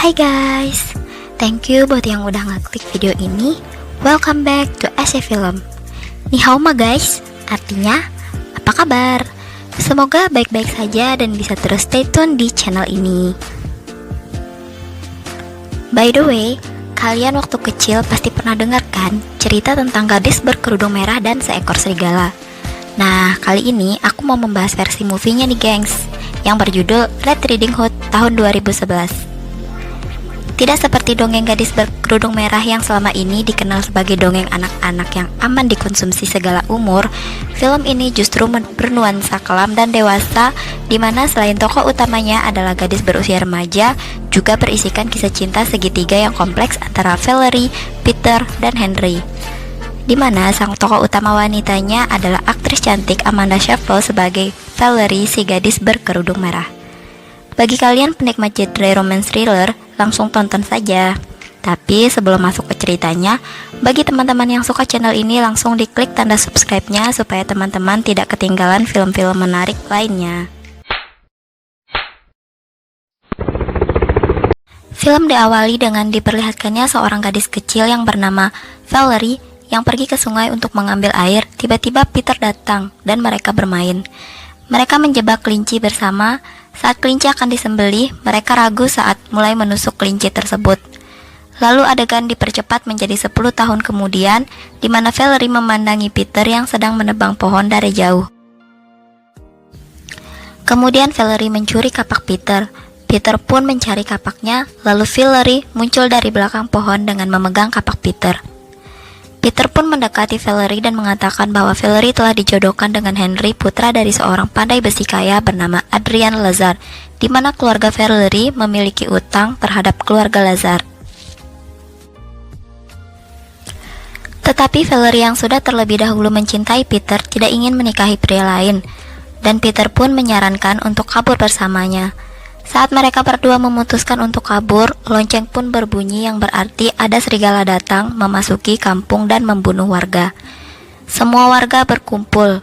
Hai guys, thank you buat yang udah ngeklik video ini. Welcome back to SC Film. Ni hao ma guys, artinya apa kabar? Semoga baik-baik saja dan bisa terus stay tune di channel ini. By the way, kalian waktu kecil pasti pernah dengar kan cerita tentang gadis berkerudung merah dan seekor serigala. Nah, kali ini aku mau membahas versi movie-nya nih gengs, yang berjudul Red Riding Hood tahun 2011. Tidak seperti dongeng gadis berkerudung merah yang selama ini dikenal sebagai dongeng anak-anak yang aman dikonsumsi segala umur, film ini justru bernuansa kelam dan dewasa, di mana selain tokoh utamanya adalah gadis berusia remaja, juga berisikan kisah cinta segitiga yang kompleks antara Valerie, Peter, dan Henry. Di mana sang tokoh utama wanitanya adalah aktris cantik Amanda Seyfried sebagai Valerie, si gadis berkerudung merah. Bagi kalian penikmat genre romance thriller, langsung tonton saja. Tapi sebelum masuk ke ceritanya, bagi teman-teman yang suka channel ini langsung diklik tanda subscribe-nya supaya teman-teman tidak ketinggalan film-film menarik lainnya. Film diawali dengan diperlihatkannya seorang gadis kecil yang bernama Valerie yang pergi ke sungai untuk mengambil air. Tiba-tiba Peter datang dan mereka bermain. Mereka menjebak kelinci bersama. Saat kelinci akan disembelih, mereka ragu saat mulai menusuk kelinci tersebut. Lalu adegan dipercepat menjadi 10 tahun kemudian, di mana Valerie memandangi Peter yang sedang menebang pohon dari jauh. Kemudian Valerie mencuri kapak Peter. Peter pun mencari kapaknya, lalu Valerie muncul dari belakang pohon dengan memegang kapak Peter. Peter pun mendekati Valerie dan mengatakan bahwa Valerie telah dijodohkan dengan Henry, putra dari seorang pandai besi kaya bernama Adrian Lazar, di mana keluarga Valerie memiliki utang terhadap keluarga Lazar. Tetapi Valerie yang sudah terlebih dahulu mencintai Peter tidak ingin menikahi pria lain, dan Peter pun menyarankan untuk kabur bersamanya. Saat mereka berdua memutuskan untuk kabur, lonceng pun berbunyi yang berarti ada serigala datang memasuki kampung dan membunuh warga. Semua warga berkumpul.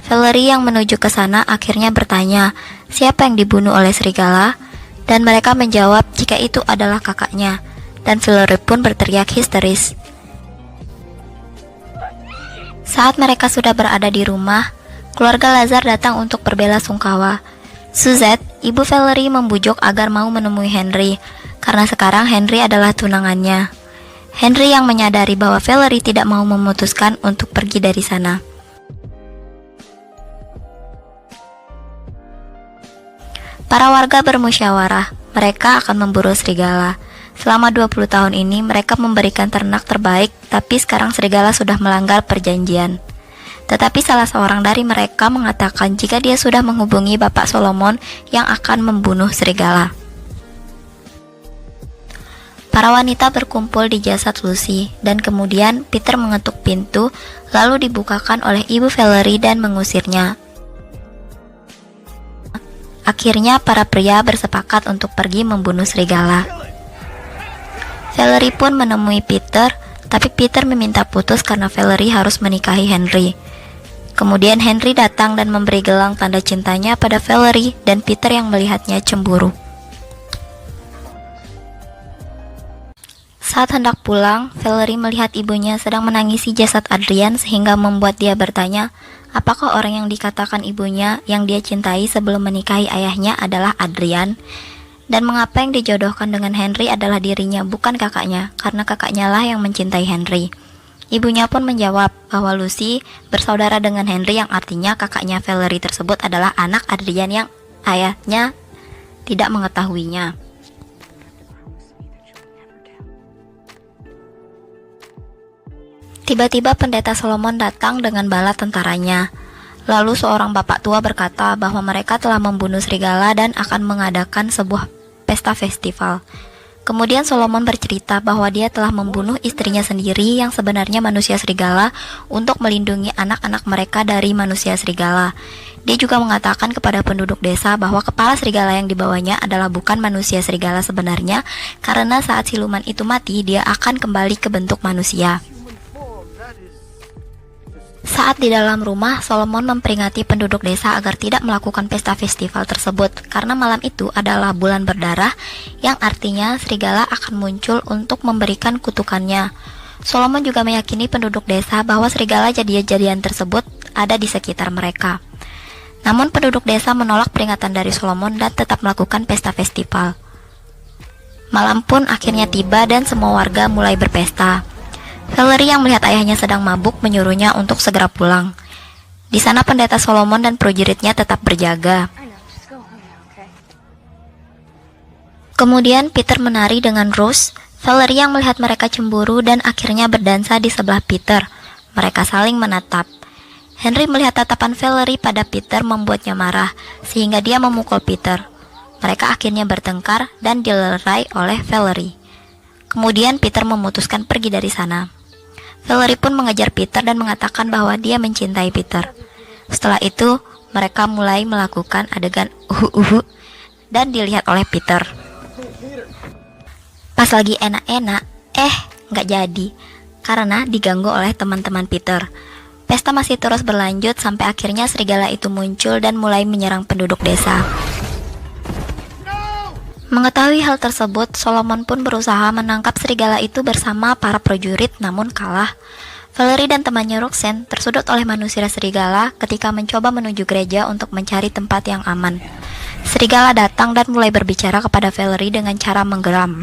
Valerie yang menuju ke sana akhirnya bertanya, siapa yang dibunuh oleh serigala? Dan mereka menjawab jika itu adalah kakaknya. Dan Valerie pun berteriak histeris. Saat mereka sudah berada di rumah, keluarga Lazar datang untuk berbela-sungkawa. Suzette, ibu Valerie, membujuk agar mau menemui Henry, karena sekarang Henry adalah tunangannya. Henry yang menyadari bahwa Valerie tidak mau memutuskan untuk pergi dari sana. Para warga bermusyawarah, mereka akan memburu serigala. Selama 20 tahun ini mereka memberikan ternak terbaik, tapi sekarang serigala sudah melanggar perjanjian. Tetapi salah seorang dari mereka mengatakan jika dia sudah menghubungi Bapak Solomon yang akan membunuh serigala. Para wanita berkumpul di jasad Lucy, dan kemudian Peter mengetuk pintu, lalu dibukakan oleh ibu Valerie dan mengusirnya. Akhirnya para pria bersepakat untuk pergi membunuh serigala. Valerie pun menemui Peter, tapi Peter meminta putus karena Valerie harus menikahi Henry. Kemudian Henry datang dan memberi gelang tanda cintanya pada Valerie, dan Peter yang melihatnya cemburu. Saat hendak pulang, Valerie melihat ibunya sedang menangisi jasad Adrian sehingga membuat dia bertanya, apakah orang yang dikatakan ibunya yang dia cintai sebelum menikahi ayahnya adalah Adrian? Dan mengapa yang dijodohkan dengan Henry adalah dirinya, bukan kakaknya, karena kakaknya lah yang mencintai Henry. Ibunya pun menjawab bahwa Lucy bersaudara dengan Henry, yang artinya kakaknya Valerie tersebut adalah anak Adrian yang ayahnya tidak mengetahuinya. Tiba-tiba pendeta Solomon datang dengan bala tentaranya. Lalu seorang bapak tua berkata bahwa mereka telah membunuh serigala dan akan mengadakan sebuah pesta festival. Kemudian Solomon bercerita bahwa dia telah membunuh istrinya sendiri yang sebenarnya manusia serigala untuk melindungi anak-anak mereka dari manusia serigala. Dia juga mengatakan kepada penduduk desa bahwa kepala serigala yang dibawanya adalah bukan manusia serigala sebenarnya, karena saat siluman itu mati dia akan kembali ke bentuk manusia. Saat di dalam rumah, Solomon memperingati penduduk desa agar tidak melakukan pesta festival tersebut karena malam itu adalah bulan berdarah yang artinya serigala akan muncul untuk memberikan kutukannya. Solomon juga meyakini penduduk desa bahwa serigala jadi-jadian tersebut ada di sekitar mereka. Namun penduduk desa menolak peringatan dari Solomon dan tetap melakukan pesta festival. Malam pun akhirnya tiba dan semua warga mulai berpesta. Valerie yang melihat ayahnya sedang mabuk menyuruhnya untuk segera pulang. Di sana pendeta Solomon dan prajuritnya tetap berjaga. Kemudian Peter menari dengan Rose. Valerie yang melihat mereka cemburu dan akhirnya berdansa di sebelah Peter. Mereka saling menatap. Henry melihat tatapan Valerie pada Peter membuatnya marah, sehingga dia memukul Peter. Mereka akhirnya bertengkar dan dilerai oleh Valerie. Kemudian Peter memutuskan pergi dari sana. Valerie pun mengejar Peter dan mengatakan bahwa dia mencintai Peter. Setelah itu, mereka mulai melakukan adegan dan dilihat oleh Peter. Pas lagi enak-enak, nggak jadi, karena diganggu oleh teman-teman Peter. Pesta masih terus berlanjut sampai akhirnya serigala itu muncul dan mulai menyerang penduduk desa. Mengetahui hal tersebut, Solomon pun berusaha menangkap serigala itu bersama para prajurit namun kalah. Valerie dan temannya Roxanne tersudut oleh manusia serigala ketika mencoba menuju gereja untuk mencari tempat yang aman. Serigala datang dan mulai berbicara kepada Valerie dengan cara menggeram.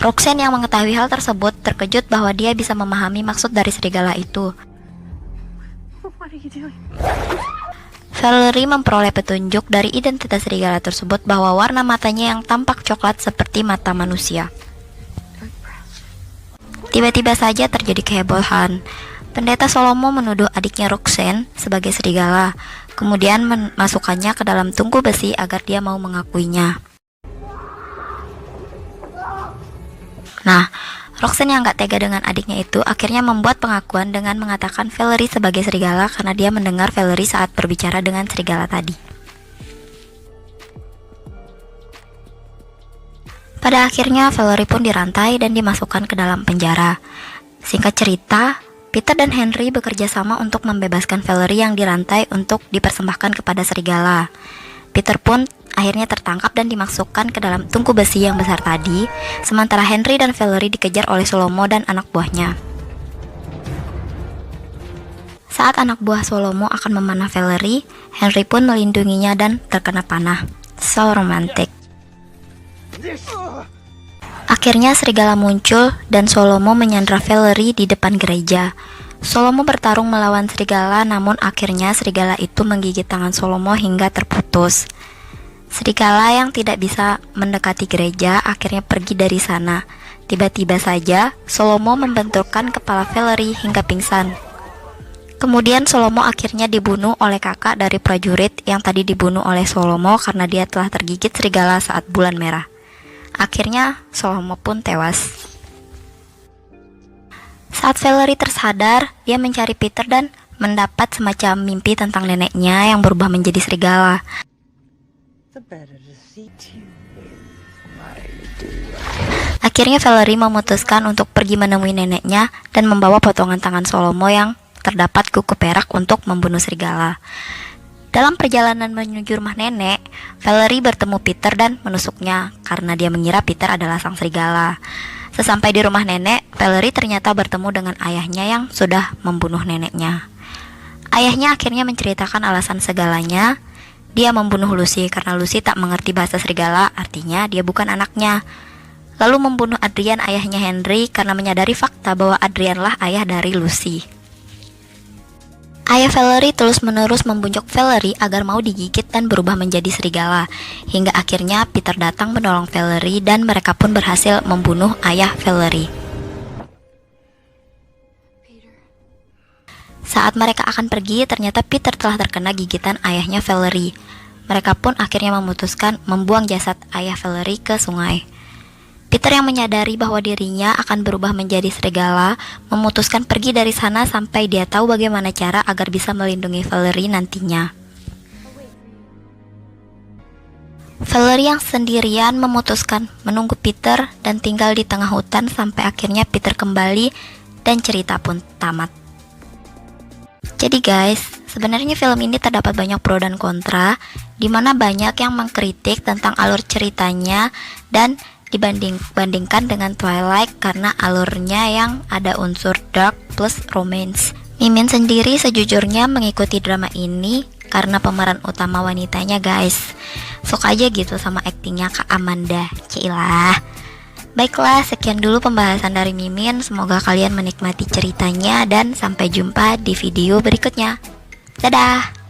Roxanne yang mengetahui hal tersebut terkejut bahwa dia bisa memahami maksud dari serigala itu. Valerie memperoleh petunjuk dari identitas serigala tersebut bahwa warna matanya yang tampak coklat seperti mata manusia. Tiba-tiba saja terjadi kehebohan. Pendeta Solomon menuduh adiknya Roxanne sebagai serigala, kemudian memasukkannya ke dalam tungku besi agar dia mau mengakuinya. Nah, Roxanne yang gak tega dengan adiknya itu akhirnya membuat pengakuan dengan mengatakan Valerie sebagai serigala karena dia mendengar Valerie saat berbicara dengan serigala tadi. Pada akhirnya Valerie pun dirantai dan dimasukkan ke dalam penjara. Singkat cerita, Peter dan Henry bekerja sama untuk membebaskan Valerie yang dirantai untuk dipersembahkan kepada serigala. Peter pun akhirnya tertangkap dan dimasukkan ke dalam tungku besi yang besar tadi, sementara Henry dan Valerie dikejar oleh Solomon dan anak buahnya. Saat anak buah Solomon akan memanah Valerie, Henry pun melindunginya dan terkena panah. So romantic. Akhirnya serigala muncul dan Solomon menyandra Valerie di depan gereja. Solomon bertarung melawan serigala, namun akhirnya serigala itu menggigit tangan Solomon hingga terputus. Serigala yang tidak bisa mendekati gereja akhirnya pergi dari sana. Tiba-tiba saja, Solomon membenturkan kepala Valerie hingga pingsan. Kemudian Solomon akhirnya dibunuh oleh kakak dari prajurit yang tadi dibunuh oleh Solomon karena dia telah tergigit serigala saat bulan merah. Akhirnya Solomon pun tewas. Saat Valerie tersadar, dia mencari Peter dan mendapat semacam mimpi tentang neneknya yang berubah menjadi serigala. Akhirnya Valerie memutuskan untuk pergi menemui neneknya dan membawa potongan tangan Solomon yang terdapat kuku perak untuk membunuh serigala. Dalam perjalanan menuju rumah nenek, Valerie bertemu Peter dan menusuknya karena dia mengira Peter adalah sang serigala. Sesampai di rumah nenek, Valerie ternyata bertemu dengan ayahnya yang sudah membunuh neneknya. Ayahnya akhirnya menceritakan alasan segalanya. Dia membunuh Lucy karena Lucy tak mengerti bahasa serigala, artinya dia bukan anaknya. Lalu membunuh Adrian, ayahnya Henry, karena menyadari fakta bahwa Adrianlah ayah dari Lucy. Ayah Valerie terus-menerus membujuk Valerie agar mau digigit dan berubah menjadi serigala, hingga akhirnya Peter datang menolong Valerie dan mereka pun berhasil membunuh ayah Valerie. Saat mereka akan pergi, ternyata Peter telah terkena gigitan ayahnya Valerie. Mereka pun akhirnya memutuskan membuang jasad ayah Valerie ke sungai. Peter yang menyadari bahwa dirinya akan berubah menjadi serigala, memutuskan pergi dari sana sampai dia tahu bagaimana cara agar bisa melindungi Valerie nantinya. Valerie yang sendirian memutuskan menunggu Peter dan tinggal di tengah hutan sampai akhirnya Peter kembali dan cerita pun tamat. Jadi guys, sebenarnya film ini terdapat banyak pro dan kontra, dimana banyak yang mengkritik tentang alur ceritanya dan dibandingkan dengan Twilight karena alurnya yang ada unsur dark plus romance. Mimin sendiri sejujurnya mengikuti drama ini karena pemeran utama wanitanya guys. Suka aja gitu sama aktingnya Kak Amanda. Cilah. Baiklah, sekian dulu pembahasan dari Mimin. Semoga kalian menikmati ceritanya dan sampai jumpa di video berikutnya. Dadah.